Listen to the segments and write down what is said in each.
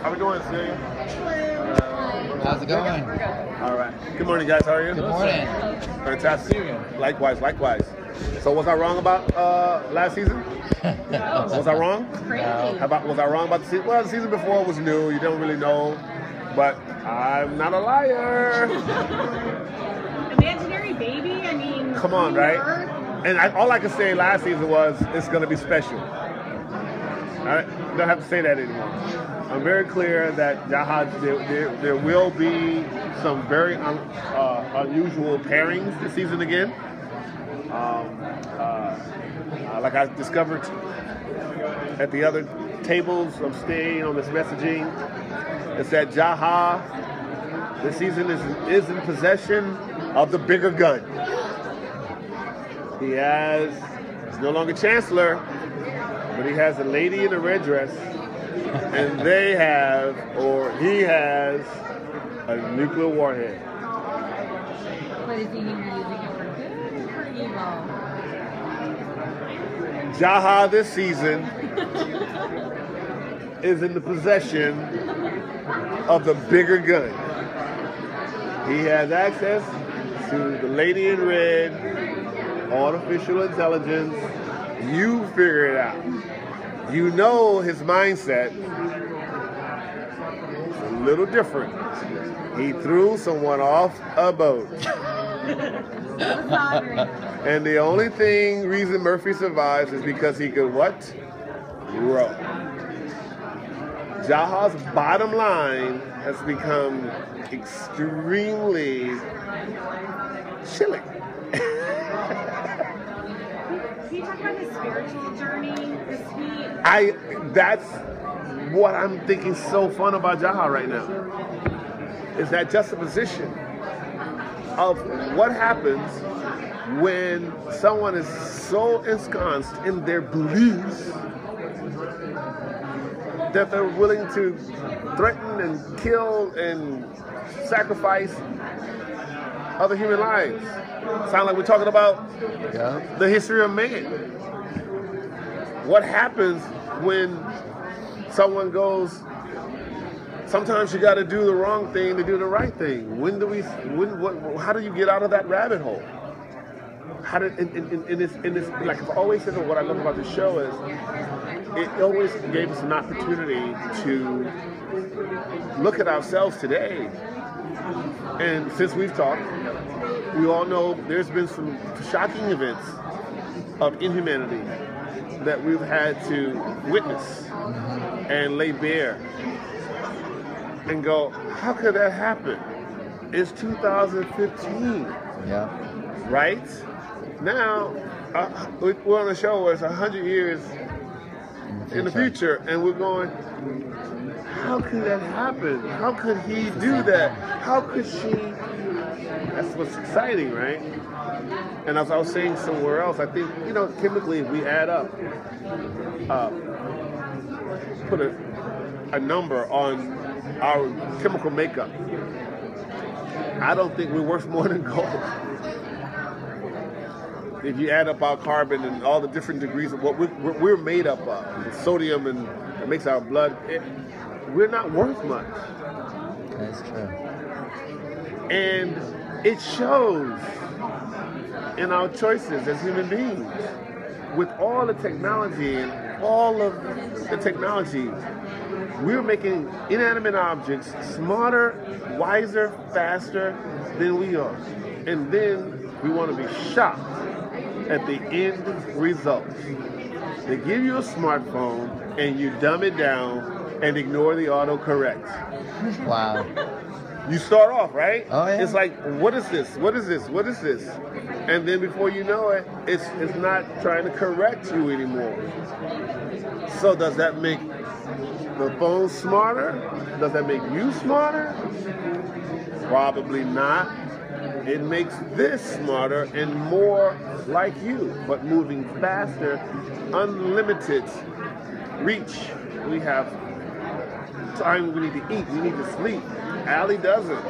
How we doing, Celia? How's it going? All right. Good morning, guys. How are you? Good morning. Fantastic. Likewise. So was I wrong about last season? Was I wrong? Was I wrong about the season? Well, the season before was new. You don't really know. But I'm not a liar. Imaginary baby? I mean... Come on, right? And all I could say last season was, it's going to be special. I don't have to say that anymore. I'm very clear that there will be some very unusual pairings this season again. Like I discovered at the other tables of staying on this messaging, is that Jaha this season is in possession of the bigger gun. He's no longer Chancellor, but he has a lady in a red dress, and he has a nuclear warhead. But is he using it for good or evil? Jaha this season is in the possession of the bigger gun. He has access to the lady in red, artificial intelligence. You figure it out. You know his mindset is a little different. He threw someone off a boat. And the only reason Murphy survives is because he could what? Row. Jaha's bottom line has become extremely chilling. Can you talk about his spiritual journey? That's what I'm thinking so fun about Jaha right now. Is that juxtaposition of what happens when someone is so ensconced in their beliefs that they're willing to threaten and kill and sacrifice other human lives. Sound like we're talking about the history of man. What happens when someone goes, sometimes you got to do the wrong thing to do the right thing. How do you get out of that rabbit hole? Like I've always said, what I love about the show is it always gave us an opportunity to look at ourselves today. And since we've talked, we all know there's been some shocking events of inhumanity that we've had to witness and lay bare and go, how could that happen? It's 2015. Yeah. Right? Now, we're on a show where it's 100 years in the future, and we're going, how could that happen? How could he do that? How could she? That's what's exciting, right? And as I was saying somewhere else, I think, chemically, if we add up, put a number on our chemical makeup, I don't think we're worth more than gold. If you add up our carbon and all the different degrees of what we're made up of, the sodium and it makes our blood, we're not worth much. That's true. And it shows in our choices as human beings. With all the technology and all of the technology, we're making inanimate objects smarter, wiser, faster than we are. And then we want to be shocked at the end result. They give you a smartphone and you dumb it down and ignore the autocorrect. Wow. You start off, right? Oh, yeah. It's like, what is this? What is this? What is this? And then before you know it, it's not trying to correct you anymore. So does that make the phone smarter? Does that make you smarter? Probably not. It makes this smarter and more like you, but moving faster, unlimited reach. We have time we need to eat, we need to sleep. Allie doesn't.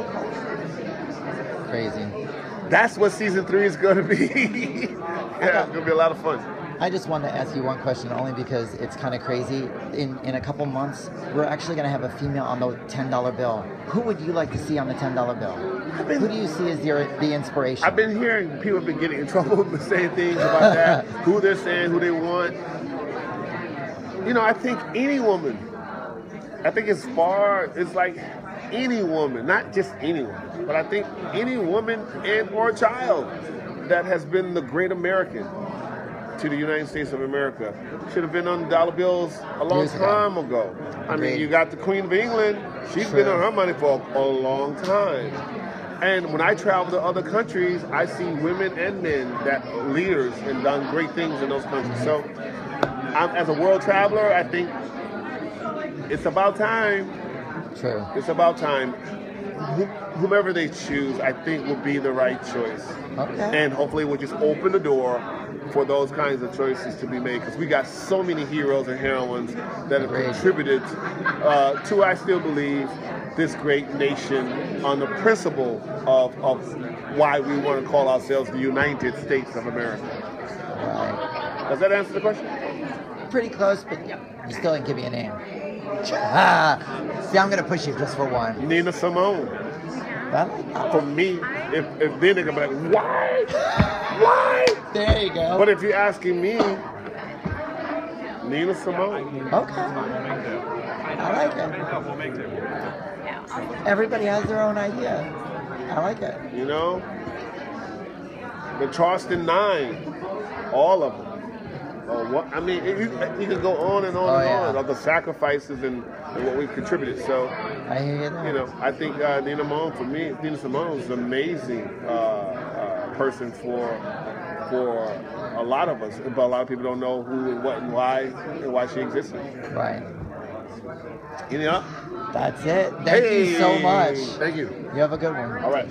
Crazy. That's what season 3 is going to be. Yeah, it's going to be a lot of fun. I just wanted to ask you one question only because it's kind of crazy. In a couple months, we're actually going to have a female on the $10 bill. Who would you like to see on the $10 bill? Who do you see as the inspiration? I've been hearing people have been getting in trouble for saying things about that, who they're saying, who they want. You know, I think any woman, I think it's like any woman, not just any woman, but I think any woman and or child that has been the great American to the United States of America should have been on dollar bills a long time ago. I mean, you got the Queen of England. She's been on her money for a long time. And when I travel to other countries, I see women and men that are leaders and done great things in those countries. So, as a world traveler, I think it's about time. True. It's about time. Whomever they choose, I think, will be the right choice. Okay. And hopefully we'll just open the door for those kinds of choices to be made, because we got so many heroes and heroines that have contributed to, I still believe, this great nation on the principle of why we want to call ourselves the United States of America. Right. Does that answer the question? Pretty close, but you still didn't give me a name. See, I'm gonna push you just for one. Nina Simone. For me, if then they're gonna be like, why? Why? There you go. But if you're asking me, Nina Simone. Okay. I like it. Everybody has their own idea. I like it. You know? The Charleston Nine. All of them. I mean, you can go on and on and on of the sacrifices and what we've contributed. So, I hear you there. You know, I think Nina Simone is an amazing person for a lot of us, but a lot of people don't know who and what and why she existed. Right. You know? That's it. Thank you so much. Thank you. You have a good one. All right.